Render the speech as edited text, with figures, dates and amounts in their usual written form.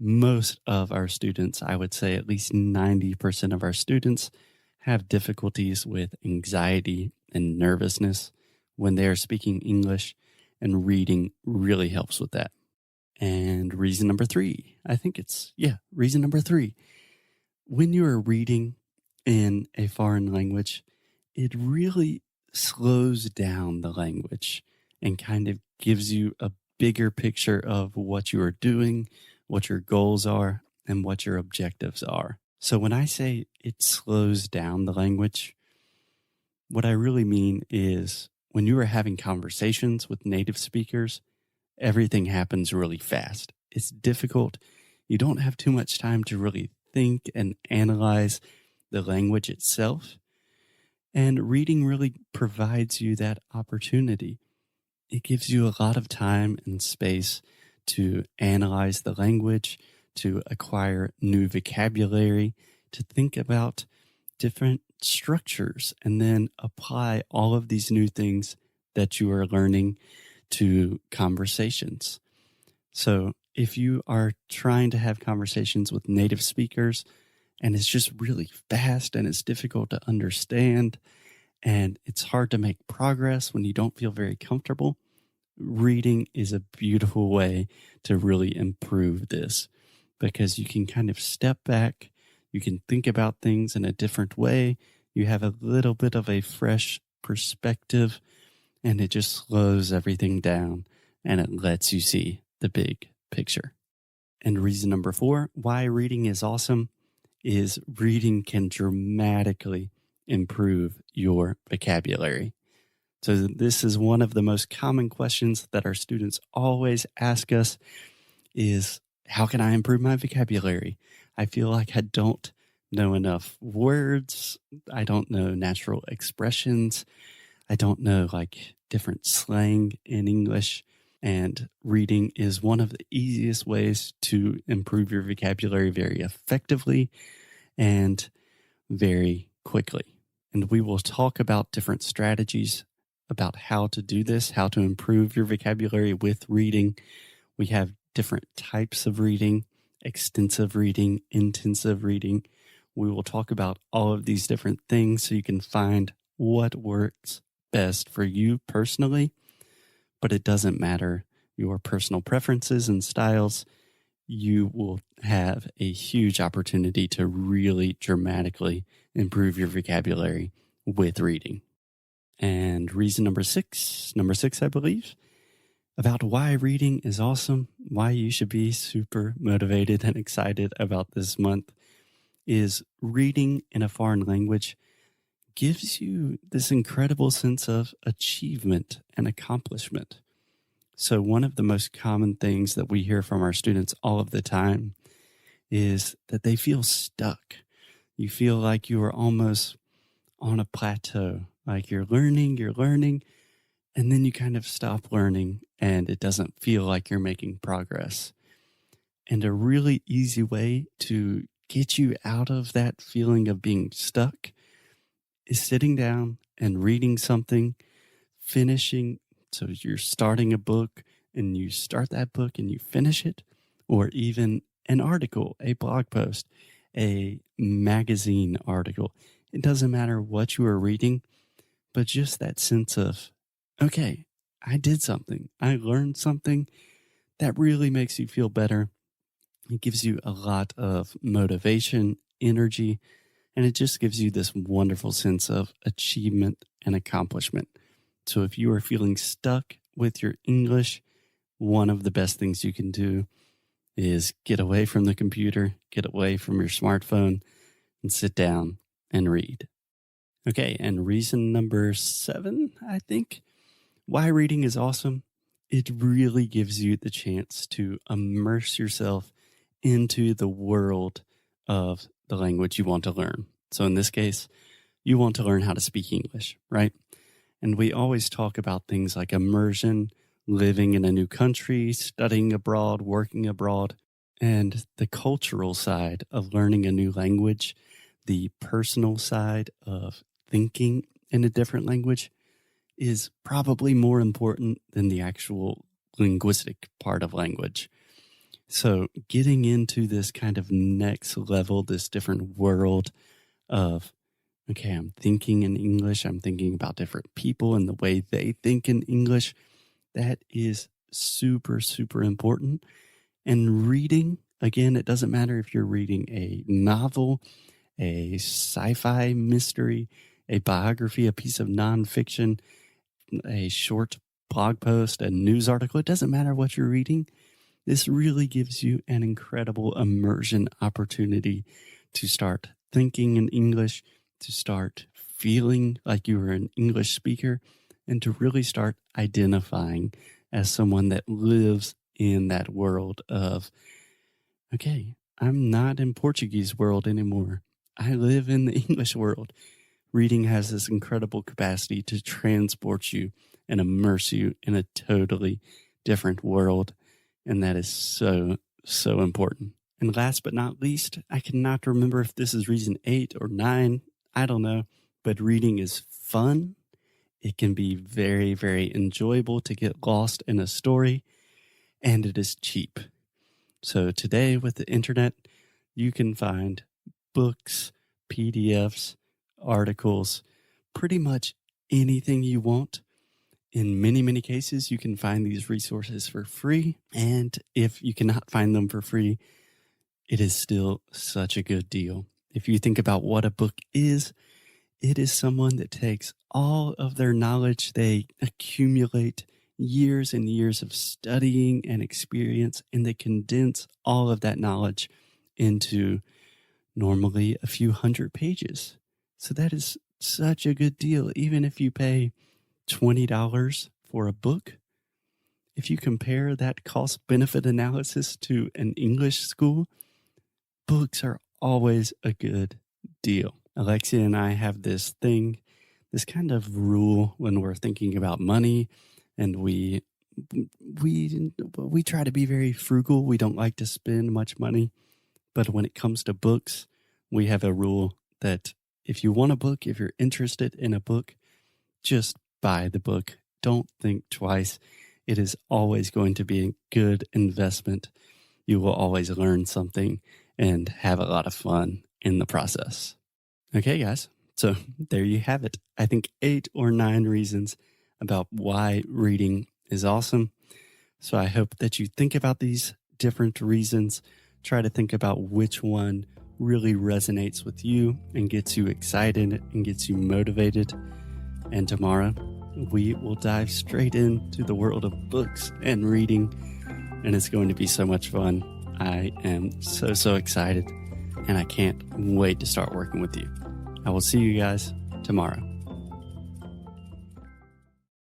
most of our students, I would say at least 90% of our students, have difficulties with anxiety and nervousness when they are speaking English, and reading really helps with that. And reason number three, reason number three, when you are reading in a foreign language, it really slows down the language and kind of gives you a bigger picture of what you are doing, what your goals are, and what your objectives are. So when I say it slows down the language, what I really mean is when you are having conversations with native speakers, everything happens really fast. It's difficult. You don't have too much time to really think and analyze the language itself. And reading really provides you that opportunity. It gives you a lot of time and space to analyze the language, to acquire new vocabulary, to think about different structures, and then apply all of these new things that you are learning to conversations. So if you are trying to have conversations with native speakers and it's just really fast and it's difficult to understand and it's hard to make progress when you don't feel very comfortable, reading is a beautiful way to really improve this, because you can kind of step back, you can think about things in a different way, you have a little bit of a fresh perspective, and it just slows everything down and it lets you see the big picture. And reason number 4, why reading is awesome, is reading can dramatically improve your vocabulary. So this is one of the most common questions that our students always ask us is, how can I improve my vocabulary? I feel like I don't know enough words. I don't know natural expressions. I don't know like different slang in English. And reading is one of the easiest ways to improve your vocabulary very effectively and very quickly. And we will talk about different strategies about how to do this, how to improve your vocabulary with reading. We have different types of reading, extensive reading, intensive reading. We will talk about all of these different things so you can find what works best for you personally, but it doesn't matter your personal preferences and styles. You will have a huge opportunity to really dramatically improve your vocabulary with reading. And reason number six, I believe, about why reading is awesome, why you should be super motivated and excited about this month, is reading in a foreign language gives you this incredible sense of achievement and accomplishment. So one of the most common things that we hear from our students all of the time is that they feel stuck. You feel like you are almost on a plateau, like you're learning, and then you kind of stop learning and it doesn't feel like you're making progress. And a really easy way to get you out of that feeling of being stuck is sitting down and reading something, finishing. So you're starting a book and you start that book and you finish it, or even an article, a blog post, a magazine article. It doesn't matter what you are reading, but just that sense of, okay, I did something. I learned something. That really makes you feel better. It gives you a lot of motivation, energy, and it just gives you this wonderful sense of achievement and accomplishment. So if you are feeling stuck with your English, one of the best things you can do is get away from the computer, get away from your smartphone, and sit down and read. Okay, and reason number 7, I think, why reading is awesome. It really gives you the chance to immerse yourself into the world of the language you want to learn. So in this case, you want to learn how to speak English, right? And we always talk about things like immersion, living in a new country, studying abroad, working abroad, and the cultural side of learning a new language, the personal side of thinking in a different language is probably more important than the actual linguistic part of language. So getting into this kind of next level, this different world of, okay, I'm thinking in English, I'm thinking about different people and the way they think in English, that is super, super important. And reading, again, it doesn't matter if you're reading a novel, a sci-fi mystery, a biography, a piece of nonfiction, a short blog post, a news article. It doesn't matter what you're reading. This really gives you an incredible immersion opportunity to start thinking in English, to start feeling like you are an English speaker, and to really start identifying as someone that lives in that world of, okay, I'm not in Portuguese world anymore. I live in the English world. Reading has this incredible capacity to transport you and immerse you in a totally different world. And that is so, so important. And last but not least, I cannot remember if this is reason 8 or 9. I don't know. But reading is fun. It can be very, very enjoyable to get lost in a story. And it is cheap. So today with the internet, you can find books, PDFs, articles, pretty much anything you want. In many, many cases, you can find these resources for free. And if you cannot find them for free, it is still such a good deal. If you think about what a book is, it is someone that takes all of their knowledge they accumulate years and years of studying and experience, and they condense all of that knowledge into normally a few hundred pages. So that is such a good deal. Even if you pay $20 for a book, if you compare that cost-benefit analysis to an English school, books are always a good deal. Alexia and I have this kind of rule when we're thinking about money, and we try to be very frugal. We don't like to spend much money, but when it comes to books, we have a rule that if you want a book, if you're interested in a book, just buy the book. Don't think twice. It is always going to be a good investment. You will always learn something and have a lot of fun in the process. Okay, guys. So there you have it. I think 8 or 9 reasons about why reading is awesome. So I hope that you think about these different reasons. Try to think about which one really resonates with you and gets you excited and gets you motivated. And tomorrow, we will dive straight into the world of books and reading, and it's going to be so much fun. I am so, so excited, and I can't wait to start working with you. I will see you guys tomorrow.